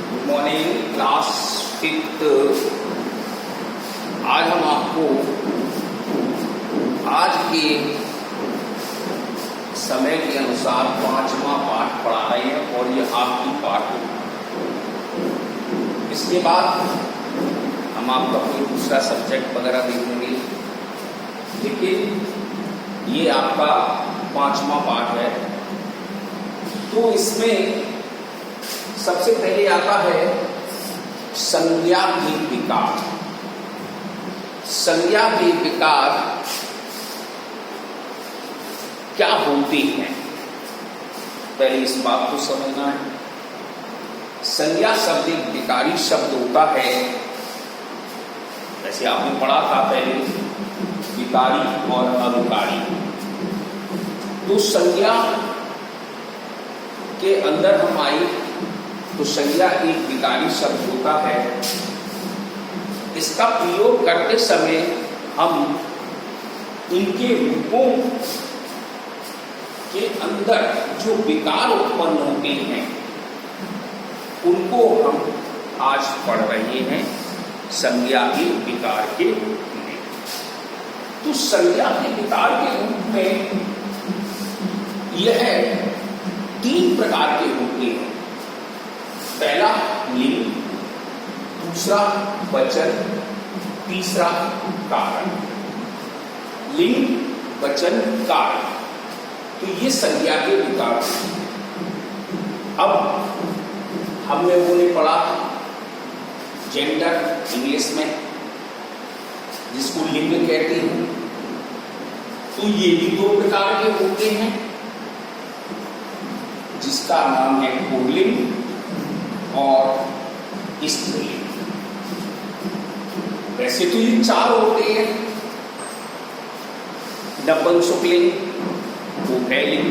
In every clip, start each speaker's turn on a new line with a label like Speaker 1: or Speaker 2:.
Speaker 1: Good morning class 5th। आज हम आपको आज के समय के अनुसार 5वां पाठ पढ़ा रहे हैं और ये आपकी पाठ है। इसके बाद हम आपका कोई दूसरा सब्जेक्ट वगैरह देखेंगे, लेकिन ये आपका 5वां पाठ है। तो इसमें सबसे पहले आता है संज्ञा के विकार। संज्ञा के विकार क्या होते हैं, पहले इस बात को समझना है। संज्ञा शब्द एक विकारी शब्द होता है। जैसे आपने पढ़ा था पहले विकारी और अविकारी। तो संज्ञा के अंदर हम आए तो संज्ञा एक विकारी शब्द होता है। इसका प्रयोग करते समय हम इनके रूपों के अंदर जो विकार उत्पन्न होते हैं उनको हम आज पढ़ रहे हैं संज्ञा के विकार के रूप में। तो संज्ञा के विकार के रूप में यह 3 प्रकार के होते हैं। पहला लिंग, दूसरा वचन, तीसरा कारण। लिंग, वचन, कारण, तो ये संज्ञा के विकार। अब हमने वो नहीं पढ़ा जेंडर इंग्लिश में, जिसको लिंग कहते हैं। तो ये भी 2 प्रकार के होते हैं, जिसका नाम है पुल्लिंग और स्त्रीलिंग। वैसे तो ये 4 होते हैं, नपुंसकलिंग, उभयलिंग,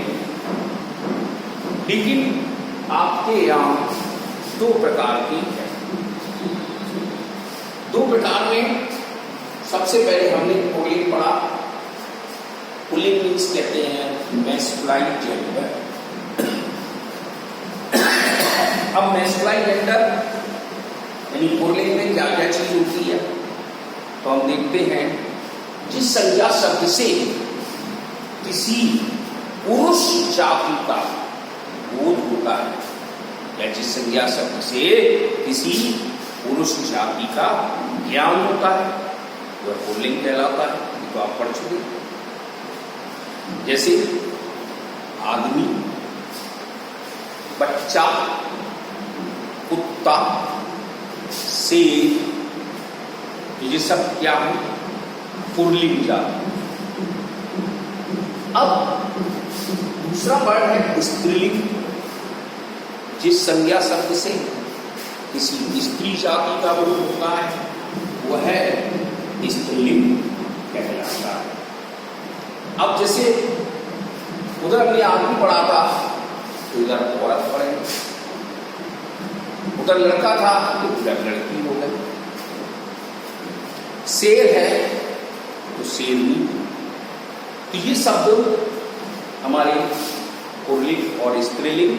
Speaker 1: लेकिन आपके यहाँ 2 प्रकार की है। 2 प्रकार में सबसे पहले हमने पुल्लिंग पढ़ा। पुल्लिंग मीन्स कहते हैं मैस्कुलाइन जेंडर। अब मैस्कुलाइन जेंडर यानी पुल्लिंग में क्या क्या चीज होती है, तो हम देखते हैं जिस संज्ञा शब्द से किसी पुरुष जाति का बोध होता है, या जिस संज्ञा शब्द से किसी पुरुष जाति का ज्ञान होता है, वह पुल्लिंग कहलाता है। ये तो आप पढ़ चुके। जैसे आदमी, बच्चा, कुत्ता, शेर, ये सब क्या है, पुल्लिंग जाति। अब दूसरा वर्ड है स्त्रीलिंग। जिस संज्ञा शब्द से किसी स्त्री जाति का बोध होता है वह है स्त्रीलिंग कहलाता है। अब जैसे उधर हमने आदमी पढ़ा था तो इधर औरत पढ़ेंगे, उधर लड़का था तो उधर लड़की हो गई। शेर है तो शेरनी। तो ये शब्द हमारे पुल्लिंग और स्त्रीलिंग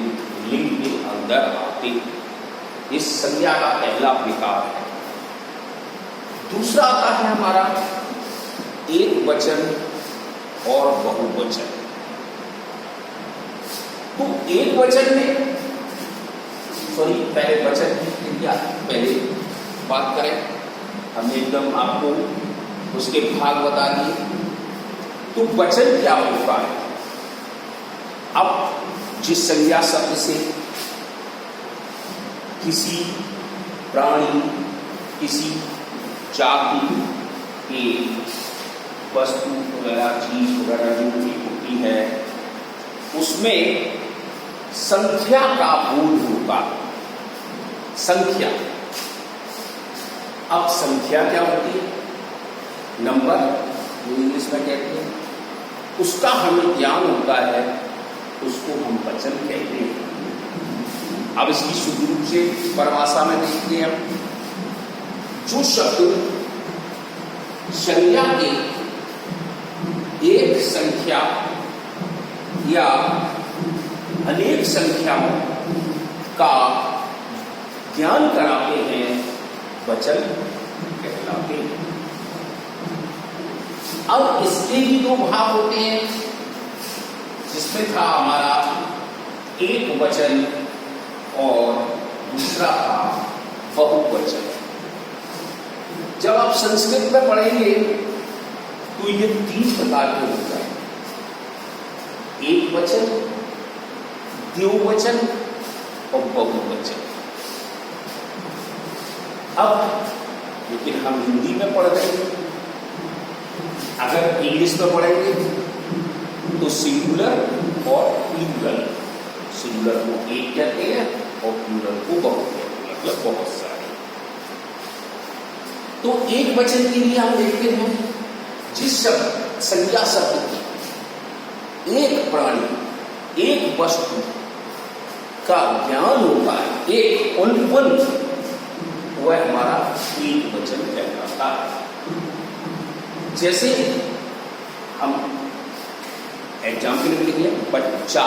Speaker 1: लिंग के अंदर आते हैं। इस संज्ञा का पहला विकार है। दूसरा आता है हमारा एक वचन और बहुवचन। तो एक वचन में पहले वचन की क्या पहले बात करें, हमने एकदम आपको उसके भाग बता दिए। तो वचन क्या होता है? अब जिस संज्ञा शब्द से किसी प्राणी, किसी जाति की वस्तु वगैरह, चीज वगैरह जो भी होती है, उसमें संख्या का बोध होगा। संख्या। अब संख्या क्या होती है? नंबर, जो इंग्लिश में कहते हैं, उसका हमें ज्ञान होता है, उसको हम वचन कहते हैं। अब इसकी शुद्ध रूप से परिभाषा में देखते हैं हम। जो शब्द संज्ञा के एक संख्या या अनेक संख्याओं का ज्ञान कराते हैं, वचन कहलाते हैं। अब इसके भी दो भाग होते हैं, जिसमें था हमारा एक वचन और दूसरा था बहुवचन। जब आप संस्कृत में पढ़ेंगे तो ये 3 प्रकार के होता है, एक वचन, द्विवचन और बहुवचन। अब लेकिन हम हिंदी में पढ़ रहे हैं, अगर इंग्लिश में पढ़ेंगे तो सिंगुलर और प्लूरल। सिंगुलर को एक कहते हैं और प्लूरल को बहुत कहते हैं, मतलब बहुत सारे। तो एक वचन के लिए हम देखते हैं जिस शब्द संज्ञा शब्द की एक प्राणी एक वस्तु का ज्ञान होता है, एक उन्वन, वह हमारा एक वचन कहलाता है। जैसे हम एग्जाम्पल में लिखिए, बच्चा,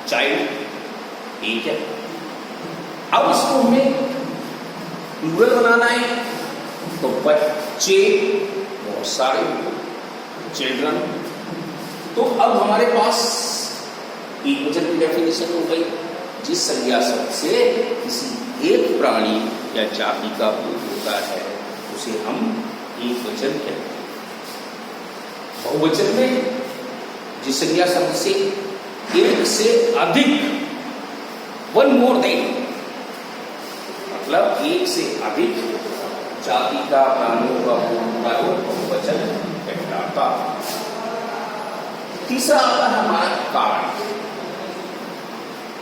Speaker 1: चाइल्ड एक है। अब इसको हमें प्लूरल बनाना है तो बच्चे बहुत सारे, चिल्ड्रन। तो अब हमारे पास एक वचन की डेफिनेशन हो गई, जिस संज्ञा शब्द से किसी एक प्राणी या जाति का बोध होता है उसे हम एक वचन कहते हैं। बहुवचन में जिस संज्ञा शब्द से एक से अधिक, वन मोर देन, मतलब एक से अधिक जाति का, प्राणियों का बहुवचन कहलाता। तीसरा आता है हमारा कारक।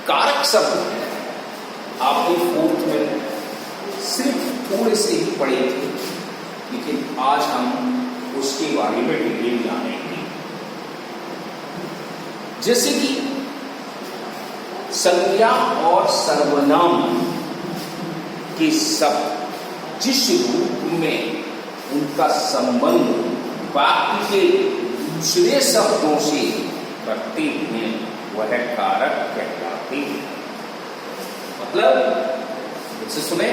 Speaker 1: कारक शब्द आपने 4th में सिर्फ थोड़े से ही पढ़े थे, लेकिन आज हम उसके बारे में डिटेल जानेंगे। जैसे कि संज्ञा और सर्वनाम के शब्द जिस रूप में उनका संबंध वाक्य के दूसरे शब्दों से रखते हैं वह कारक कहलाते हैं। मतलब जैसे सुने,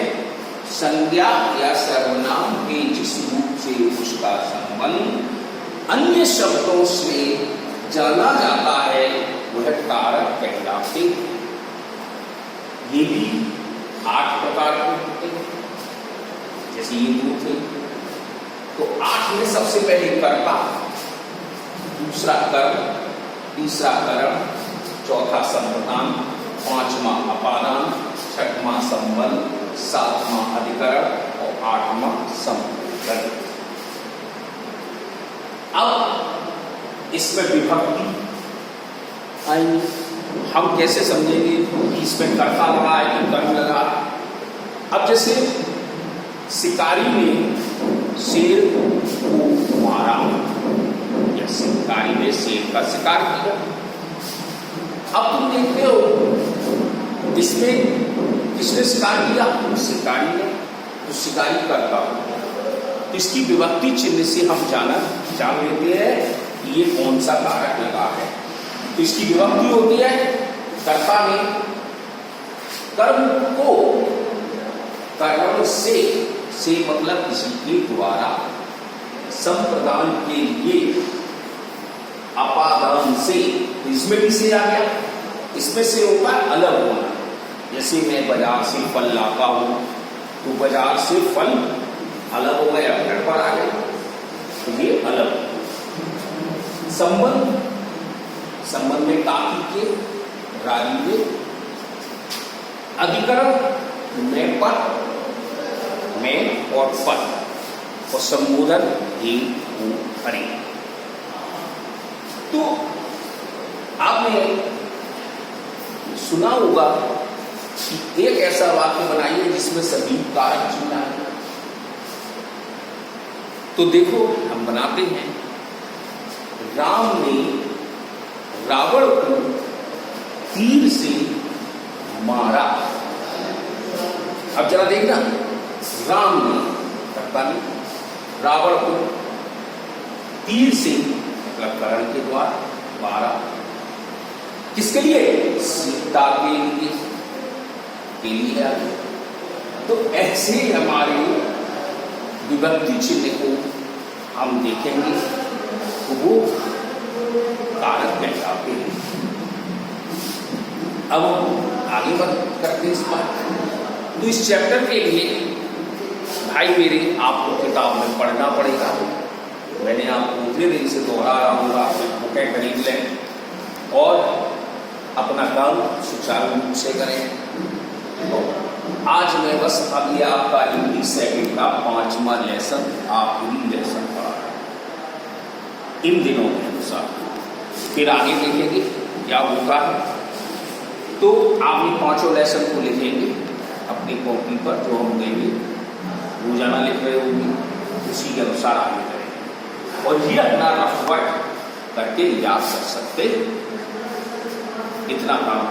Speaker 1: संज्ञा या सर्वनाम के जिस रूप से उसका संबंध अन्य शब्दों से जाना जाता है वह कारक कहलाते हैं। ये भी 8 प्रकार के होते हैं। जैसे ये 2 थे तो 8 में सबसे पहले कर्ता, दूसरा कर्म, तीसरा कर्म, चौथा संप्रदान, 5वां अपादान, 6वां संबंध, 7वां अधिकरण और 8वां संपूर्ण। अब इसमें विभक्ति आएंगी। हम कैसे समझेंगे कि इसमें कर्ता लगा है कि कर्म लगा है? अब जैसे शिकारी ने शेर को मारा या शिकारी ने शेर का शिकार किया। अब तुम देखते हो इसमें किसने शिकार किया? शिकारी ने। तो शिकारी करता हो तो इसकी विभक्ति चिन्ह से हम जान लेते हैं कि ये कौन सा कारक लगा है। तो इसकी विभक्ति होती है, कर्ता ने कर्म को कर्म से मतलब किसी के द्वारा, संप्रदान के लिए, अपादान से, इसमें भी से आ गया। इसमें से होगा अलग होना। जैसे मैं बाजार से फल लाता हूं तो बाजार से फल अलग हो गया, घर पर आ गया, तो ये अलग। संबंध में काकी के, राजी के, अधिकरण में पर, में और पर, और संबोधन ही हरि। तो आपने सुना होगा कि एक ऐसा वाक्य बनाइए जिसमें सभी कारक चिन्ह है। तो देखो हम बनाते हैं, राम ने रावण को तीर से मारा। अब जरा देखना, राम ने करता नहीं, रावण को तीर से मतलब करण के द्वारा मारा। किसके लिए? सीता के लिए आगे। तो ऐसे हमारे विभक्ति चिन्ह को हम देखेंगे तो वो कारक कहलाते हैं। अब आगे बढ़ करते हैं इस बात। तो इस चैप्टर के लिए भाई मेरे आपको किताब में पढ़ना पड़ेगा। मैंने आपको उतने दिन से दोहरा रहा हूँ, आप बुकें खरीद लें और अपना काम सुचारू रूप से करें। तो आज मैं बस अभी आपका हिंदी सेकंड का 5वां लेसन, आखिरी लेसन पढ़ा रहा हूं इन दिनों के अनुसार। फिर आगे देखेंगे क्या होगा। तो आप ये 5 लेसन को लिखेंगे अपनी कॉपी पर, जो हम देंगे रोजाना लिख रहे होंगे, उसी के अनुसार आगे करेंगे और ये अपना रफ वर्क करके याद कर सकते। इतना काम